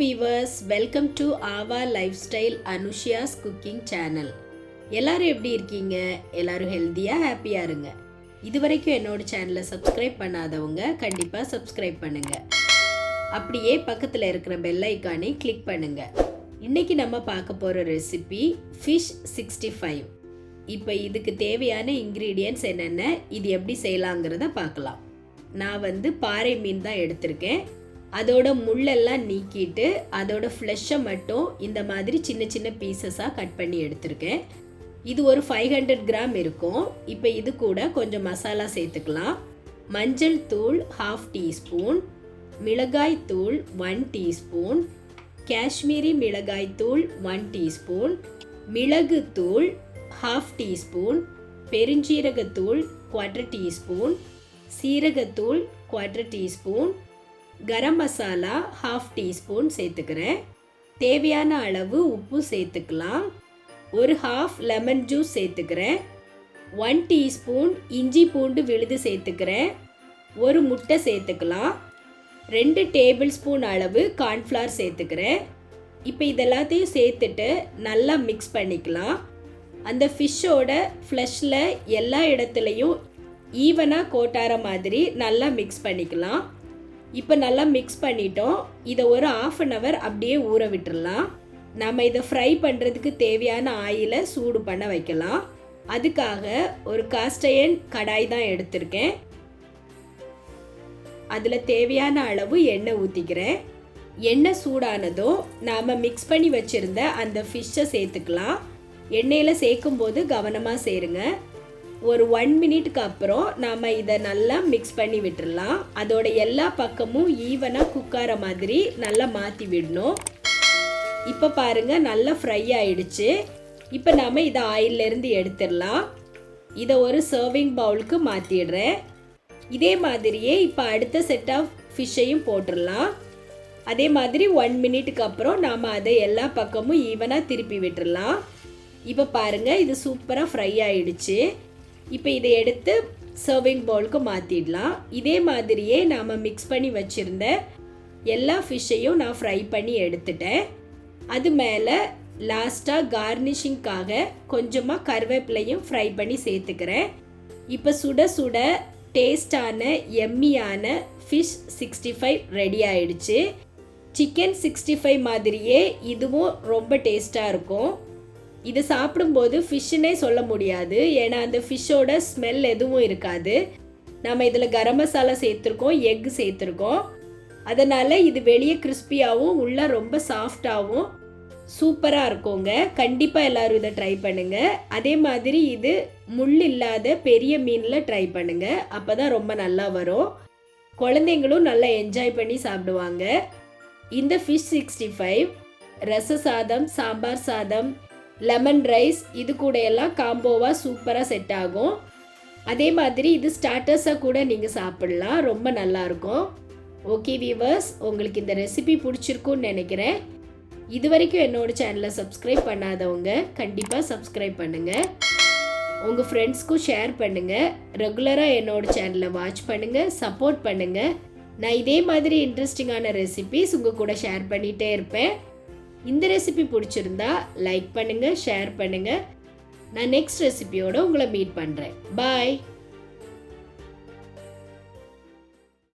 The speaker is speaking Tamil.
viewers, welcome to AAVA Lifestyle Anushya's cooking channel. எல்லாரும் எப்படி இருக்கீங்க? எல்லாரும் ஹெல்தியா ஹாப்பியா இருங்க. இதுவரைக்கும் என்னோட சேனலை சப்ஸ்கிரைப் பண்ணாதவங்க கண்டிப்பா சப்ஸ்கிரைப் பண்ணுங்க. அப்படியே பக்கத்துல இருக்கிற பெல் ஐகானை கிளிக் பண்ணுங்க. இன்னைக்கு நம்ம பார்க்க போற ரெசிபி fish 65. இப்போ இதுக்கு தேவையான இன்கிரீடியன்ட்ஸ் என்னென்ன, இது எப்படி செய்யலாங்கிறத பார்க்கலாம். நான் பாறை மீன் தான் எடுத்திருக்கேன். அதோட முள்ளெல்லாம் நீக்கிட்டு அதோட ஃப்ளெஷ்ஷை மட்டும் இந்த மாதிரி சின்ன சின்ன பீசஸாக கட் பண்ணி எடுத்திருக்கேன். இது ஒரு 500 கிராம் இருக்கும். இப்போ இது கூட கொஞ்சம் மசாலா சேர்த்துக்கலாம். மஞ்சள் தூள் 1/2 டீஸ்பூன், மிளகாய் தூள் 1 டீஸ்பூன், காஷ்மீரி மிளகாய் தூள் 1 டீஸ்பூன், மிளகு தூள் 1/2 டீஸ்பூன், பெருஞ்சீரகத்தூள் 1/4 டீஸ்பூன், சீரகத்தூள் 1/4 டீஸ்பூன், கரம் மசாலா 1/2 டீஸ்பூன் சேர்த்துக்கிறேன். தேவையான அளவு உப்பு சேர்த்துக்கலாம். ஒரு 1/2 லெமன் ஜூஸ் சேர்த்துக்கிறேன். 1 டீஸ்பூன் இஞ்சி பூண்டு விழுது சேர்த்துக்கிறேன். ஒரு முட்டை சேர்த்துக்கலாம். 2 டேபிள் ஸ்பூன் அளவு கார்ன்ஃப்ளவர் சேர்த்துக்கிறேன். இப்போ இதெல்லாத்தையும் சேர்த்துட்டு நல்லா மிக்ஸ் பண்ணிக்கலாம். அந்த ஃபிஷ்ஷோட ஃப்ளெஷ்ஷில் எல்லா இடத்துலையும் ஈவனாக கோட்டார மாதிரி நல்லா மிக்ஸ் பண்ணிக்கலாம். இப்போ நல்லா மிக்ஸ் பண்ணிட்டோம். இதை ஒரு 1/2 hour அப்படியே ஊற விட்டுடலாம். நம்ம இதை ஃப்ரை பண்ணுறதுக்கு தேவையான ஆயிலை சூடு பண்ண வைக்கலாம். அதுக்காக ஒரு காஸ்ட் அயர்ன் கடாய் தான் எடுத்திருக்கேன். அதில் தேவையான அளவு எண்ணெய் ஊற்றிக்கிறேன். எண்ணெய் சூடானதும் நாம் மிக்ஸ் பண்ணி வச்சுருந்த அந்த ஃபிஷ்ஷை சேர்த்துக்கலாம். எண்ணெயில் சேர்க்கும்போது கவனமாக சேருங்க. ஒரு 1 மினிட்டுக்கு அப்புறம் நாம் இதை நல்லா மிக்ஸ் பண்ணி விட்டுடலாம். அதோட எல்லா பக்கமும் ஈவனாக குக்கார மாதிரி நல்லா மாற்றி விடணும். இப்போ பாருங்கள், நல்லா ஃப்ரை ஆயிடுச்சு. இப்போ நாம் இதை ஆயிலிருந்து எடுத்துடலாம். இதை ஒரு சர்விங் பவுலுக்கு மாற்றிடுறேன். இதே மாதிரியே இப்போ அடுத்த செட் ஆஃப் ஃபிஷ்ஷையும் போட்டுடலாம். அதே மாதிரி 1 மினிட்டுக்கு அப்புறம் நாம் அதை எல்லா பக்கமும் ஈவனாக திருப்பி விட்டுடலாம். இப்போ பாருங்கள், இது சூப்பராக ஃப்ரை ஆயிடுச்சு. இப்போ இதை எடுத்து சர்விங் பவுலுக்கு மாற்றிடலாம். இதே மாதிரியே நாம் மிக்ஸ் பண்ணி வச்சுருந்த எல்லா ஃபிஷ்ஷையும் நான் ஃப்ரை பண்ணி எடுத்துட்டேன். அது மேலே லாஸ்ட்டாக கார்னிஷிங்காக கொஞ்சமாக கருவேப்பிலையும் ஃப்ரை பண்ணி சேர்த்துக்கிறேன். இப்போ சுட சுட டேஸ்டான எம்மியான ஃபிஷ் 65 ரெடி ஆயிடுச்சு. சிக்கன் 65 மாதிரியே இதுவும் ரொம்ப டேஸ்ட்டாக இருக்கும். இது சாப்பிடும்போது ஃபிஷ்ஷுன்னே சொல்ல முடியாது, ஏன்னா அந்த ஃபிஷ்ஷோட ஸ்மெல் எதுவும் இருக்காது. நம்ம இதில் கரம் மசாலா சேர்த்துருக்கோம், எக் சேர்த்துருக்கோம். அதனால் இது வெளியே கிறிஸ்பியாகவும் உள்ள ரொம்ப சாஃப்டாகவும் சூப்பராக இருக்குங்க. கண்டிப்பாக எல்லோரும் இதை ட்ரை பண்ணுங்கள். அதே மாதிரி இது முள் இல்லாத பெரிய மீனில் ட்ரை பண்ணுங்கள். அப்போ தான் ரொம்ப நல்லா வரும். குழந்தைங்களும் நல்லா என்ஜாய் பண்ணி சாப்பிடுவாங்க. இந்த ஃபிஷ் 65 ரச சாதம், சாம்பார் சாதம், லெமன் ரைஸ் இது கூட எல்லாம் காம்போவாக சூப்பராக செட் ஆகும். அதே மாதிரி இது ஸ்டார்டர்ஸாக கூட நீங்கள் சாப்பிடலாம், ரொம்ப நல்லாயிருக்கும். ஓகே வியூவர்ஸ், உங்களுக்கு இந்த ரெசிபி பிடிச்சிருக்குன்னு நினைக்கிறேன். இது வரைக்கும் என்னோட சேனலை சப்ஸ்கிரைப் பண்ணாதவங்க கண்டிப்பாக சப்ஸ்கிரைப் பண்ணுங்கள். உங்கள் ஃப்ரெண்ட்ஸ்க்கும் ஷேர் பண்ணுங்கள். ரெகுலராக என்னோட சேனலை வாட்ச் பண்ணுங்கள், சப்போர்ட் பண்ணுங்கள். நான் இதே மாதிரி இன்ட்ரெஸ்டிங்கான ரெசிபிஸ் உங்கள் கூட ஷேர் பண்ணிகிட்டே இருப்பேன். இந்த ரெசிபி பிடிச்சிருந்தா லைக் பண்ணுங்கள், ஷேர் பண்ணுங்கள். நான் நெக்ஸ்ட் ரெசிபியோடு உங்களை மீட் பண்ணுறேன். பாய்.